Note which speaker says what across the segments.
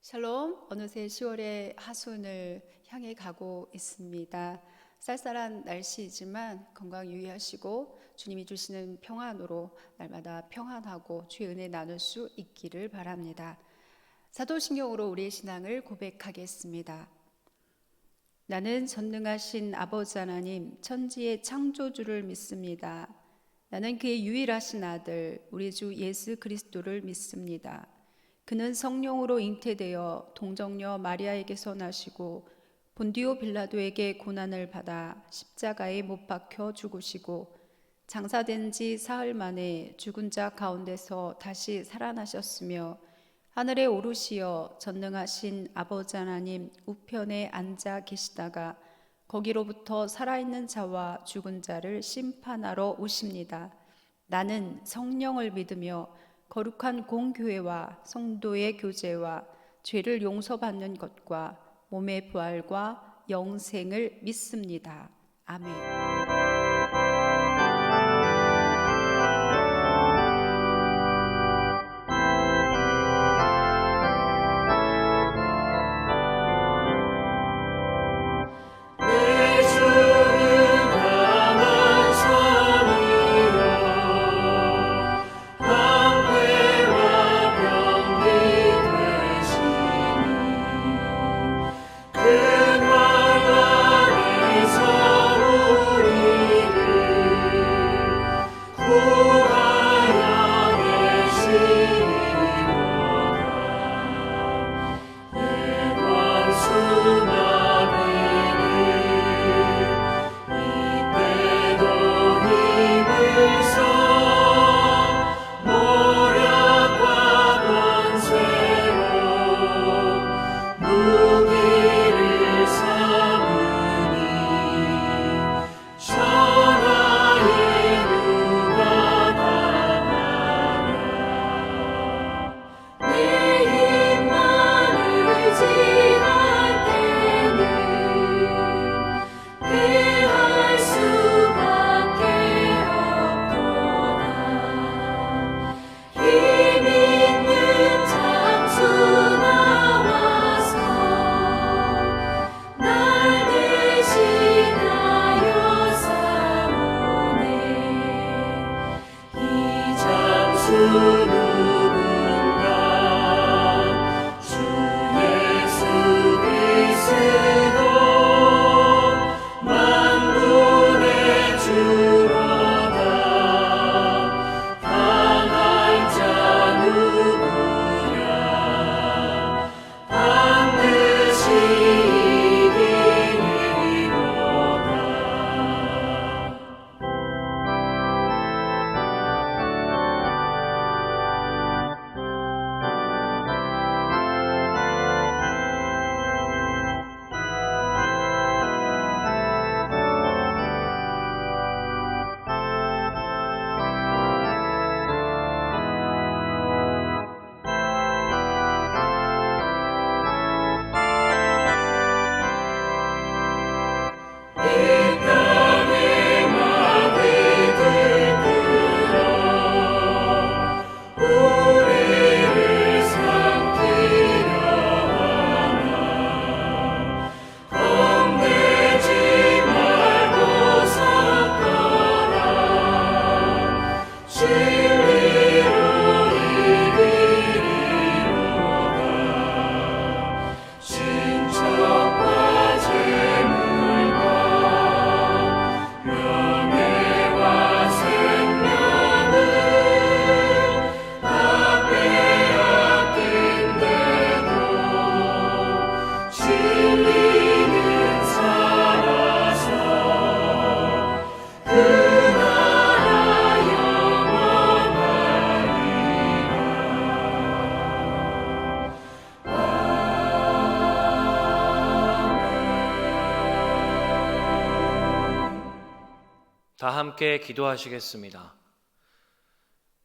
Speaker 1: 샬롬, 어느새 10월의 하순을 향해 가고 있습니다. 쌀쌀한 날씨이지만 건강 유의하시고 주님이 주시는 평안으로 날마다 평안하고 주의 은혜 나눌 수 있기를 바랍니다. 사도신경으로 우리의 신앙을 고백하겠습니다. 나는 전능하신 아버지 하나님, 천지의 창조주를 믿습니다. 나는 그의 유일하신 아들, 우리 주 예수 그리스도를 믿습니다. 그는 성령으로 잉태되어 동정녀 마리아에게서 나시고 본디오 빌라도에게 고난을 받아 십자가에 못 박혀 죽으시고 장사된 지 사흘 만에 죽은 자 가운데서 다시 살아나셨으며 하늘에 오르시어 전능하신 아버지 하나님 우편에 앉아 계시다가 거기로부터 살아있는 자와 죽은 자를 심판하러 오십니다. 나는 성령을 믿으며 거룩한 공교회와 성도의 교제와 죄를 용서받는 것과 몸의 부활과 영생을 믿습니다. 아멘.
Speaker 2: 다 함께 기도하시겠습니다.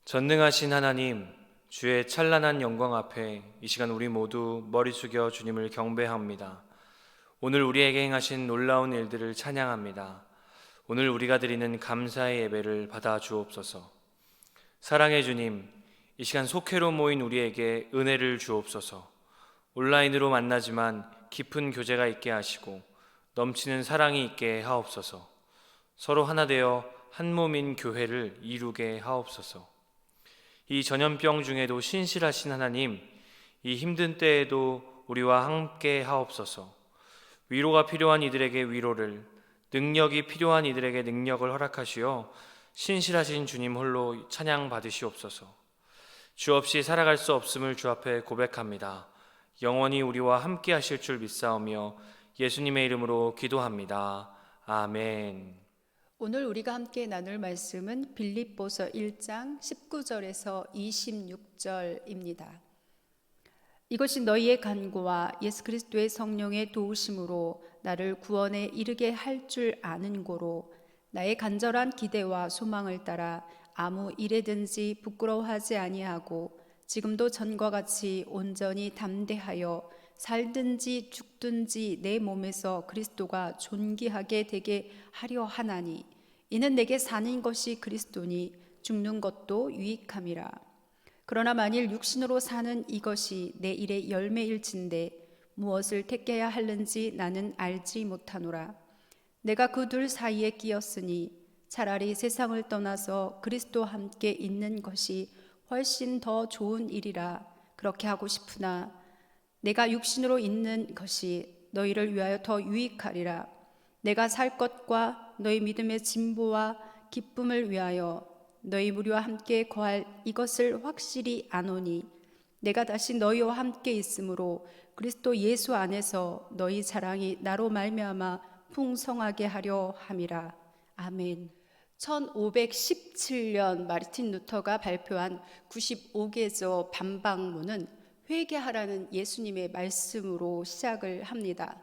Speaker 2: 전능하신 하나님, 주의 찬란한 영광 앞에 이 시간 우리 모두 머리 숙여 주님을 경배합니다. 오늘 우리에게 행하신 놀라운 일들을 찬양합니다. 오늘 우리가 드리는 감사의 예배를 받아 주옵소서. 사랑의 주님, 이 시간 속회로 모인 우리에게 은혜를 주옵소서. 온라인으로 만나지만 깊은 교제가 있게 하시고 넘치는 사랑이 있게 하옵소서. 서로 하나 되어 한 몸인 교회를 이루게 하옵소서. 이 전염병 중에도 신실하신 하나님, 이 힘든 때에도 우리와 함께 하옵소서. 위로가 필요한 이들에게 위로를, 능력이 필요한 이들에게 능력을 허락하시어 신실하신 주님 홀로 찬양 받으시옵소서. 주 없이 살아갈 수 없음을 주 앞에 고백합니다. 영원히 우리와 함께 하실 줄 믿사오며 예수님의 이름으로 기도합니다. 아멘.
Speaker 1: 오늘 우리가 함께 나눌 말씀은 빌립보서 1장 19절에서 26절입니다. 이것이 너희의 간구와 예수 그리스도의 성령의 도우심으로 나를 구원에 이르게 할 줄 아는 고로 나의 간절한 기대와 소망을 따라 아무 일에든지 부끄러워하지 아니하고 지금도 전과 같이 온전히 담대하여 살든지 죽든지 내 몸에서 그리스도가 존귀하게 되게 하려 하나니 이는 내게 사는 것이 그리스도니 죽는 것도 유익함이라. 그러나 만일 육신으로 사는 이것이 내 일의 열매일진데 무엇을 택해야 하는지 나는 알지 못하노라. 내가 그 둘 사이에 끼었으니 차라리 세상을 떠나서 그리스도와 함께 있는 것이 훨씬 더 좋은 일이라 그렇게 하고 싶으나 내가 육신으로 있는 것이 너희를 위하여 더 유익하리라. 내가 살 것과 너희 믿음의 진보와 기쁨을 위하여 너희 무리와 함께 거할 이것을 확실히 아노니 내가 다시 너희와 함께 있으므로 그리스도 예수 안에서 너희 자랑이 나로 말미암아 풍성하게 하려 함이라. 아멘. 1517년 마르틴 루터가 발표한 95개조 반박문은 회개하라는 예수님의 말씀으로 시작을 합니다.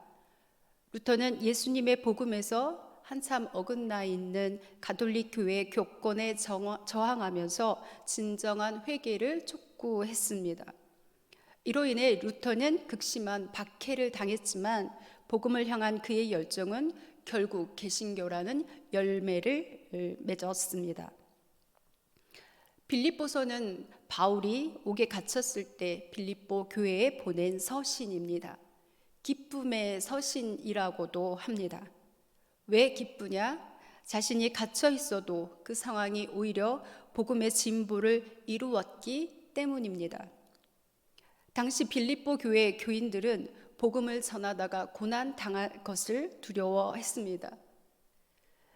Speaker 1: 루터는 예수님의 복음에서 한참 어긋나 있는 가톨릭 교회의 교권에 저항하면서 진정한 회개를 촉구했습니다. 이로 인해 루터는 극심한 박해를 당했지만 복음을 향한 그의 열정은 결국 개신교라는 열매를 맺었습니다. 빌립보서는 바울이 옥에 갇혔을 때 빌립보 교회에 보낸 서신입니다. 기쁨의 서신이라고도 합니다. 왜 기쁘냐? 자신이 갇혀 있어도 그 상황이 오히려 복음의 진보를 이루었기 때문입니다. 당시 빌립보 교회 교인들은 복음을 전하다가 고난 당할 것을 두려워했습니다.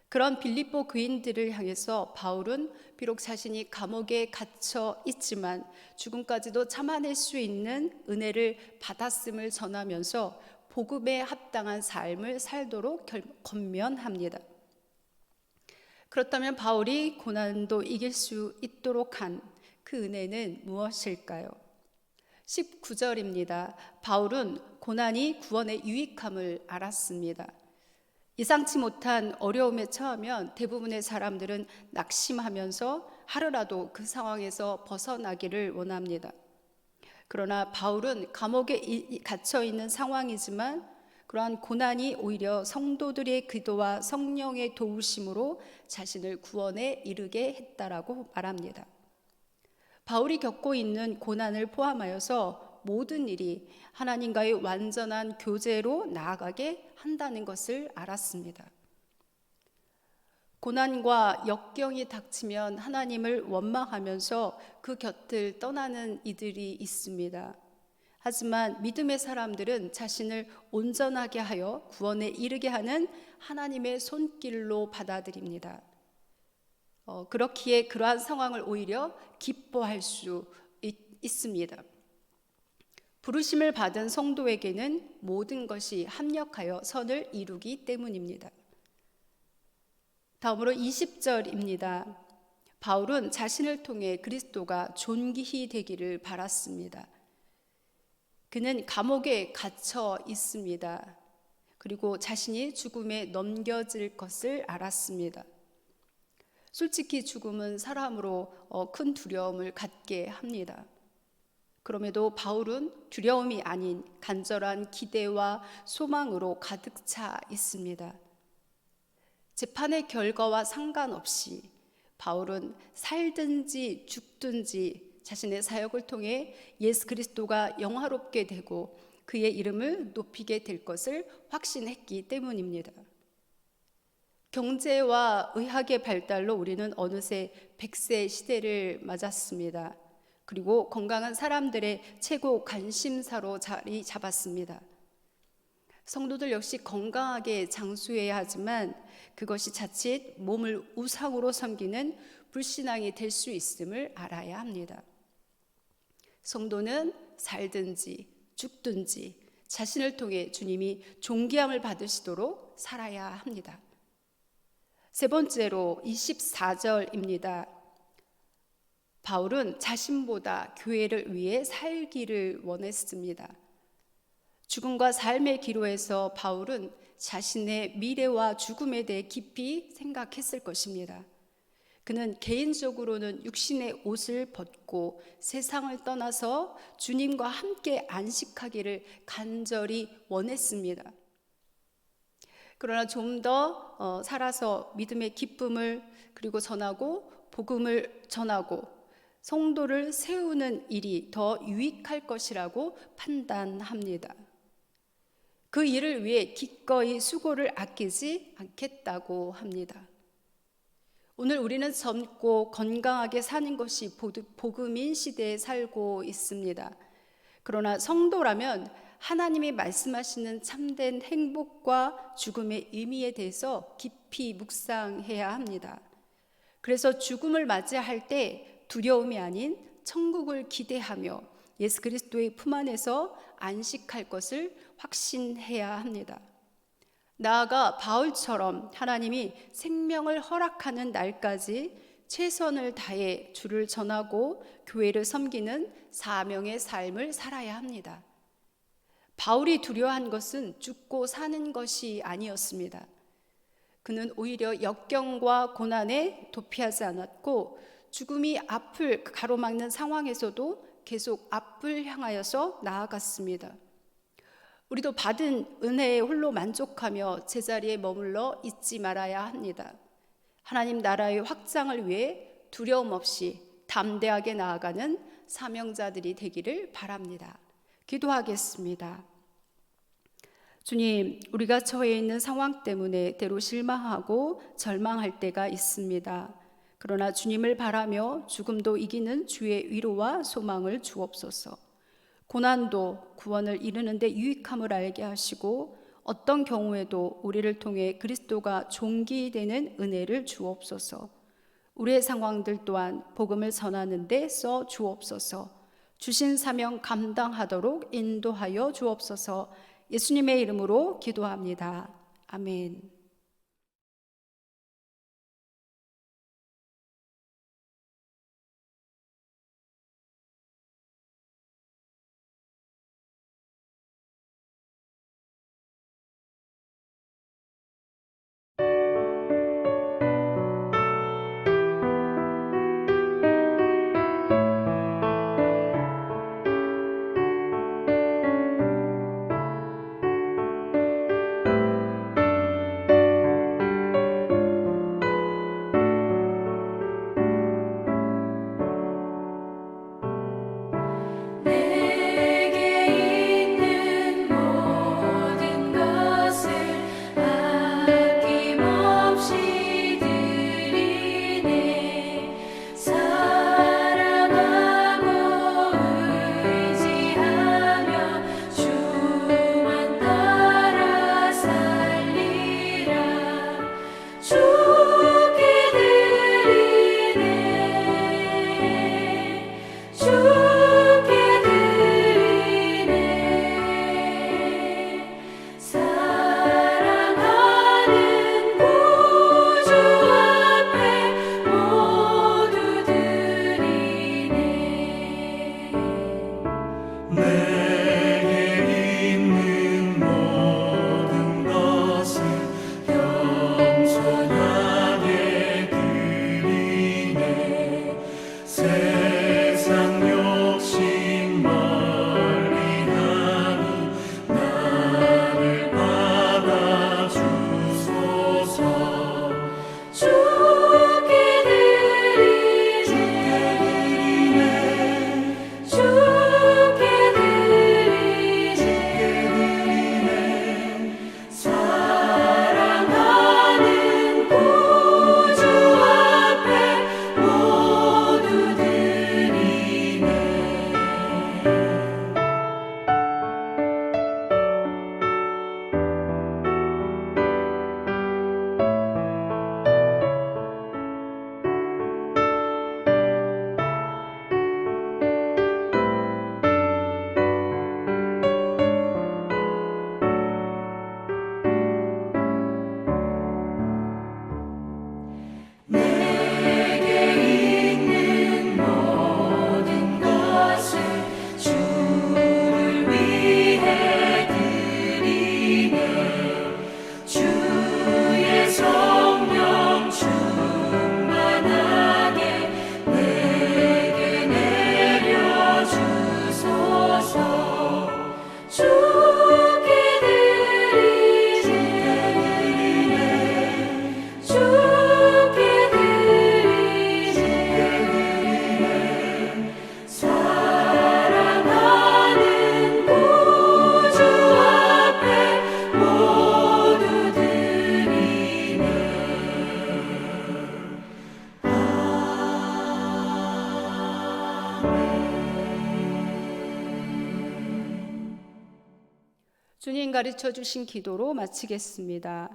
Speaker 1: 그런 빌립보 교인들을 향해서 바울은 비록 자신이 감옥에 갇혀 있지만 죽음까지도 참아낼 수 있는 은혜를 받았음을 전하면서 복음에 합당한 삶을 살도록 권면합니다. 그렇다면 바울이 고난도 이길 수 있도록 한 그 은혜는 무엇일까요? 19절입니다. 바울은 고난이 구원의 유익함을 알았습니다. 예상치 못한 어려움에 처하면 대부분의 사람들은 낙심하면서 하루라도 그 상황에서 벗어나기를 원합니다. 그러나 바울은 감옥에 갇혀 있는 상황이지만 그러한 고난이 오히려 성도들의 기도와 성령의 도우심으로 자신을 구원에 이르게 했다라고 말합니다. 바울이 겪고 있는 고난을 포함하여서 모든 일이 하나님과의 완전한 교제로 나아가게 한다는 것을 알았습니다. 고난과 역경이 닥치면 하나님을 원망하면서 그 곁을 떠나는 이들이 있습니다. 하지만 믿음의 사람들은 자신을 온전하게 하여 구원에 이르게 하는 하나님의 손길로 받아들입니다. 그렇기에 그러한 상황을 오히려 기뻐할 수 있습니다. 부르심을 받은 성도에게는 모든 것이 합력하여 선을 이루기 때문입니다. 다음으로 20절입니다. 바울은 자신을 통해 그리스도가 존귀히 되기를 바랐습니다. 그는 감옥에 갇혀 있습니다. 그리고 자신이 죽음에 넘겨질 것을 알았습니다. 솔직히 죽음은 사람으로 큰 두려움을 갖게 합니다. 그럼에도 바울은 두려움이 아닌 간절한 기대와 소망으로 가득 차 있습니다. 재판의 결과와 상관없이 바울은 살든지 죽든지 자신의 사역을 통해 예수 그리스도가 영화롭게 되고 그의 이름을 높이게 될 것을 확신했기 때문입니다. 경제와 의학의 발달로 우리는 어느새 100세 시대를 맞았습니다. 그리고 건강한 사람들의 최고 관심사로 자리 잡았습니다. 성도들 역시 건강하게 장수해야 하지만 그것이 자칫 몸을 우상으로 섬기는 불신앙이 될 수 있음을 알아야 합니다. 성도는 살든지 죽든지 자신을 통해 주님이 존귀함을 받으시도록 살아야 합니다. 세 번째로 24절입니다. 바울은 자신보다 교회를 위해 살기를 원했습니다. 죽음과 삶의 기로에서 바울은 자신의 미래와 죽음에 대해 깊이 생각했을 것입니다. 그는 개인적으로는 육신의 옷을 벗고 세상을 떠나서 주님과 함께 안식하기를 간절히 원했습니다. 그러나 좀 더 살아서 믿음의 기쁨을 그리고 전하고 복음을 전하고 성도를 세우는 일이 더 유익할 것이라고 판단합니다. 그 일을 위해 기꺼이 수고를 아끼지 않겠다고 합니다. 오늘 우리는 젊고 건강하게 사는 것이 복음인 시대에 살고 있습니다. 그러나 성도라면 하나님이 말씀하시는 참된 행복과 죽음의 의미에 대해서 깊이 묵상해야 합니다. 그래서 죽음을 맞이할 때 두려움이 아닌 천국을 기대하며 예수 그리스도의 품 안에서 안식할 것을 확신해야 합니다. 나아가 바울처럼 하나님이 생명을 허락하는 날까지 최선을 다해 주를 전하고 교회를 섬기는 사명의 삶을 살아야 합니다. 바울이 두려워한 것은 죽고 사는 것이 아니었습니다. 그는 오히려 역경과 고난에 도피하지 않았고 죽음이 앞을 가로막는 상황에서도 계속 앞을 향하여서 나아갔습니다. 우리도 받은 은혜에 홀로 만족하며 제자리에 머물러 있지 말아야 합니다. 하나님 나라의 확장을 위해 두려움 없이 담대하게 나아가는 사명자들이 되기를 바랍니다. 기도하겠습니다. 주님, 우리가 처해 있는 상황 때문에 때로 실망하고 절망할 때가 있습니다. 그러나 주님을 바라며 죽음도 이기는 주의 위로와 소망을 주옵소서. 고난도 구원을 이루는데 유익함을 알게 하시고 어떤 경우에도 우리를 통해 그리스도가 존귀되는 은혜를 주옵소서. 우리의 상황들 또한 복음을 전하는 데 써 주옵소서. 주신 사명 감당하도록 인도하여 주옵소서. 예수님의 이름으로 기도합니다. 아멘. 주님 가르쳐 주신 기도로 마치겠습니다.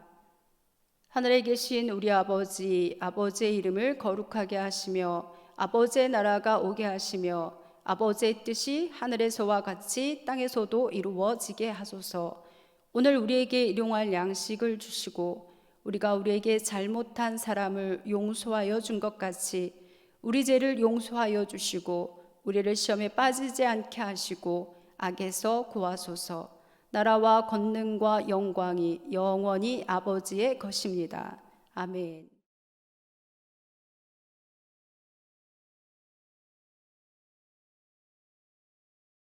Speaker 1: 하늘에 계신 우리 아버지, 아버지의 이름을 거룩하게 하시며 아버지의 나라가 오게 하시며 아버지의 뜻이 하늘에서와 같이 땅에서도 이루어지게 하소서. 오늘 우리에게 일용할 양식을 주시고 우리가 우리에게 잘못한 사람을 용서하여 준 것 같이 우리 죄를 용서하여 주시고 우리를 시험에 빠지지 않게 하시고 악에서 구하소서. 나라와 권능과 영광이 영원히 아버지의 것입니다. 아멘.